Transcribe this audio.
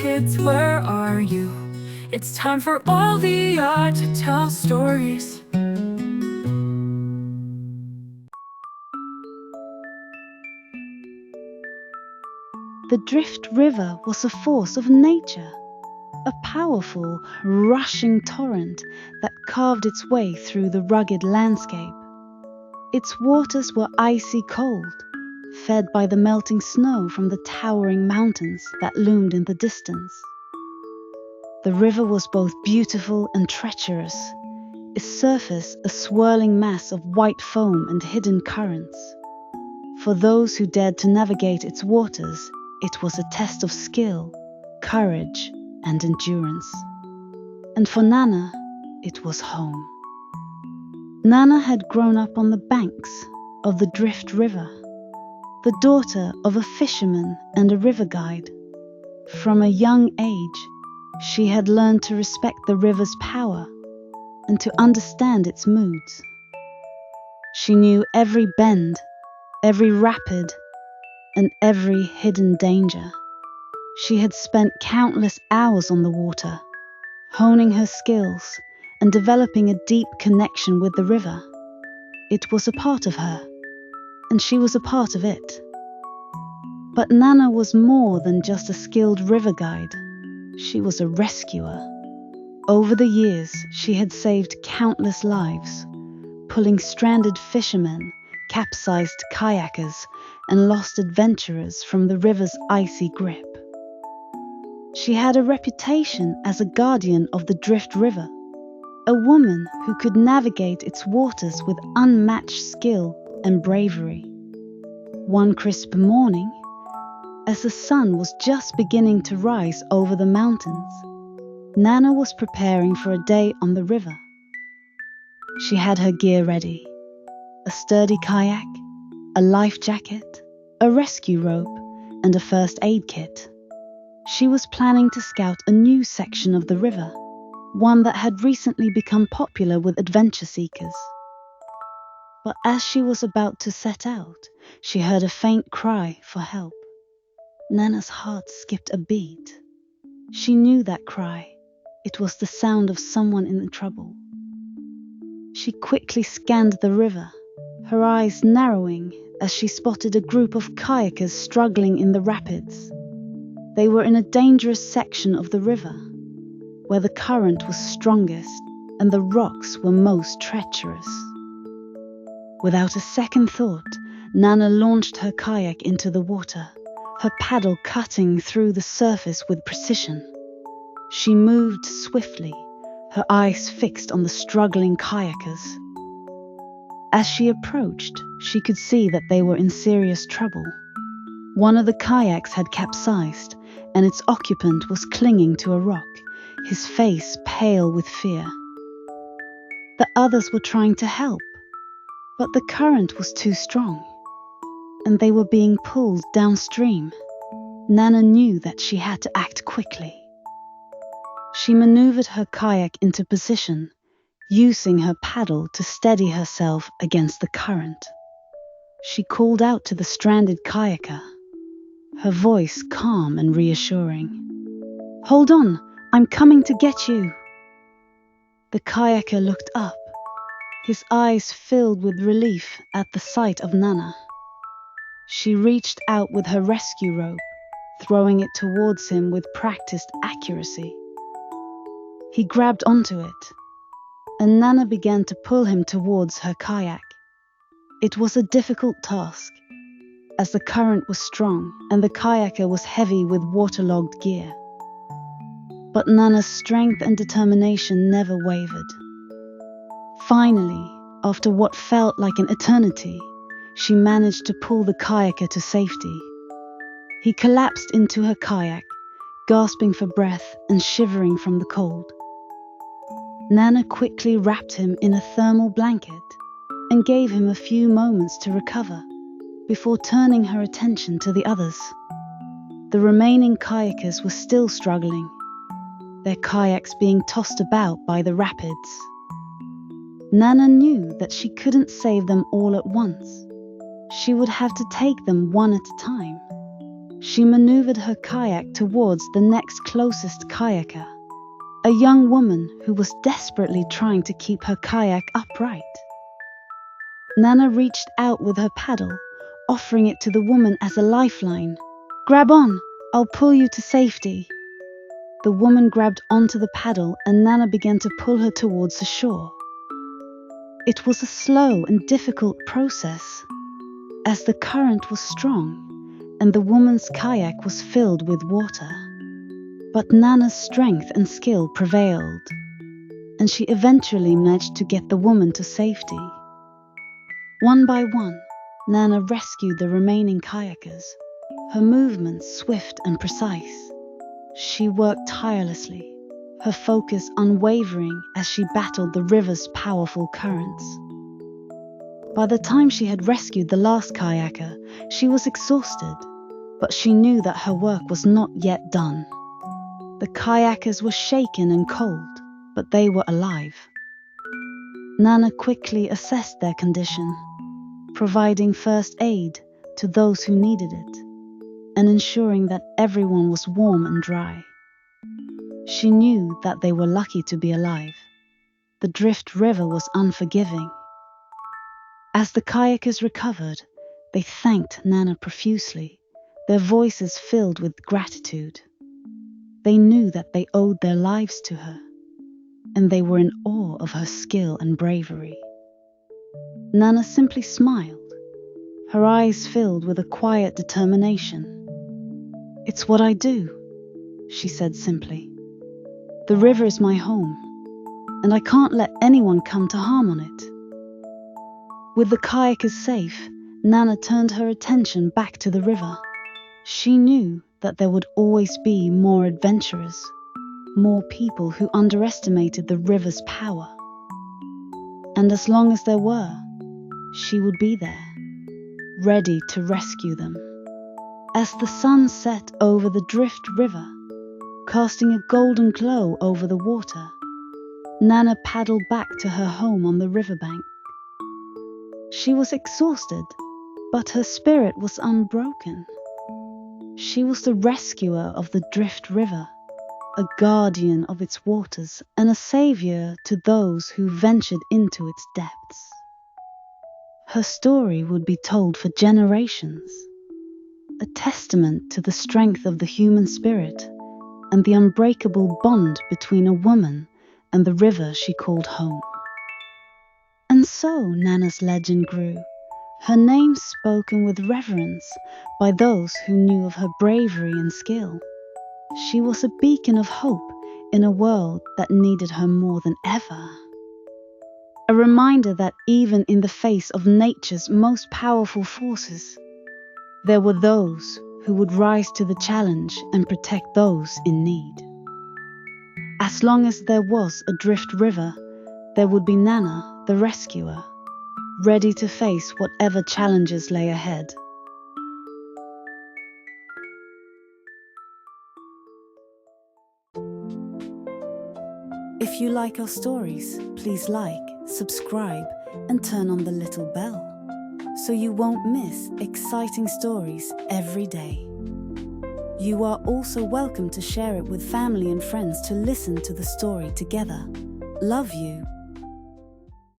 kids, where are you? It's time for all the art to tell stories. The Drift River was a force of nature, a powerful, rushing torrent that carved its way through the rugged landscape. Its waters were icy cold, fed by the melting snow from the towering mountains that loomed in the distance. The river was both beautiful and treacherous, its surface a swirling mass of white foam and hidden currents. For those who dared to navigate its waters, it was a test of skill, courage, and endurance. And for Nana, it was home. Nana had grown up on the banks of the Drift River, the daughter of a fisherman and a river guide. From a young age, she had learned to respect the river's power and to understand its moods. She knew every bend, every rapid, and every hidden danger. She had spent countless hours on the water, honing her skills and developing a deep connection with the river. It was a part of her, and she was a part of it. But Nana was more than just a skilled river guide. She was a rescuer. Over the years, she had saved countless lives, pulling stranded fishermen, capsized kayakers, and lost adventurers from the river's icy grip. She had a reputation as a guardian of the Drift River, a woman who could navigate its waters with unmatched skill and bravery. One crisp morning, as the sun was just beginning to rise over the mountains, Nana was preparing for a day on the river. She had her gear ready: a sturdy kayak, a life jacket, a rescue rope, and a first aid kit. She was planning to scout a new section of the river, one that had recently become popular with adventure seekers. But as she was about to set out, she heard a faint cry for help. Nana's heart skipped a beat. She knew that cry. It was the sound of someone in trouble. She quickly scanned the river, her eyes narrowing as she spotted a group of kayakers struggling in the rapids. They were in a dangerous section of the river, where the current was strongest and the rocks were most treacherous. Without a second thought, Nana launched her kayak into the water, her paddle cutting through the surface with precision. She moved swiftly, her eyes fixed on the struggling kayakers. As she approached, she could see that they were in serious trouble. One of the kayaks had capsized, and its occupant was clinging to a rock, his face pale with fear. The others were trying to help, but the current was too strong, and they were being pulled downstream. Nana knew that she had to act quickly. She maneuvered her kayak into position, using her paddle to steady herself against the current. She called out to the stranded kayaker, her voice calm and reassuring. "Hold on, I'm coming to get you." The kayaker looked up, his eyes filled with relief at the sight of Nana. She reached out with her rescue rope, throwing it towards him with practiced accuracy. He grabbed onto it, and Nana began to pull him towards her kayak. It was a difficult task, as the current was strong and the kayaker was heavy with waterlogged gear. But Nana's strength and determination never wavered. Finally, after what felt like an eternity, she managed to pull the kayaker to safety. He collapsed into her kayak, gasping for breath and shivering from the cold. Nana quickly wrapped him in a thermal blanket and gave him a few moments to recover before turning her attention to the others. The remaining kayakers were still struggling, their kayaks being tossed about by the rapids. Nana knew that she couldn't save them all at once. She would have to take them one at a time. She maneuvered her kayak towards the next closest kayaker, a young woman who was desperately trying to keep her kayak upright. Nana reached out with her paddle, offering it to the woman as a lifeline. "Grab on, I'll pull you to safety." The woman grabbed onto the paddle and Nana began to pull her towards the shore. It was a slow and difficult process, as the current was strong and the woman's kayak was filled with water. But Nana's strength and skill prevailed, and she eventually managed to get the woman to safety. One by one, Nana rescued the remaining kayakers, her movements swift and precise. She worked tirelessly, her focus unwavering as she battled the river's powerful currents. By the time she had rescued the last kayaker, she was exhausted, but she knew that her work was not yet done. The kayakers were shaken and cold, but they were alive. Nana quickly assessed their condition, providing first aid to those who needed it, and ensuring that everyone was warm and dry. She knew that they were lucky to be alive. The Drift River was unforgiving. As the kayakers recovered, they thanked Nana profusely, their voices filled with gratitude. They knew that they owed their lives to her, and they were in awe of her skill and bravery. Nana simply smiled, her eyes filled with a quiet determination. "It's what I do," she said simply. "The river is my home, and I can't let anyone come to harm on it." With the kayakers safe, Nana turned her attention back to the river. She knew that there would always be more adventurers, more people who underestimated the river's power. And as long as there were, she would be there, ready to rescue them. As the sun set over the Drift River, casting a golden glow over the water, Nana paddled back to her home on the riverbank. She was exhausted, but her spirit was unbroken. She was the rescuer of the Drift River, a guardian of its waters and a savior to those who ventured into its depths. Her story would be told for generations, a testament to the strength of the human spirit and the unbreakable bond between a woman and the river she called home. And so Nana's legend grew, her name spoken with reverence by those who knew of her bravery and skill. She was a beacon of hope in a world that needed her more than ever. A reminder that even in the face of nature's most powerful forces, there were those who would rise to the challenge and protect those in need. As long as there was a Drift River, there would be Nana, the rescuer, ready to face whatever challenges lay ahead. If you like our stories, please like, subscribe, and turn on the little bell so you won't miss exciting stories every day. You are also welcome to share it with family and friends to listen to the story together. Love you.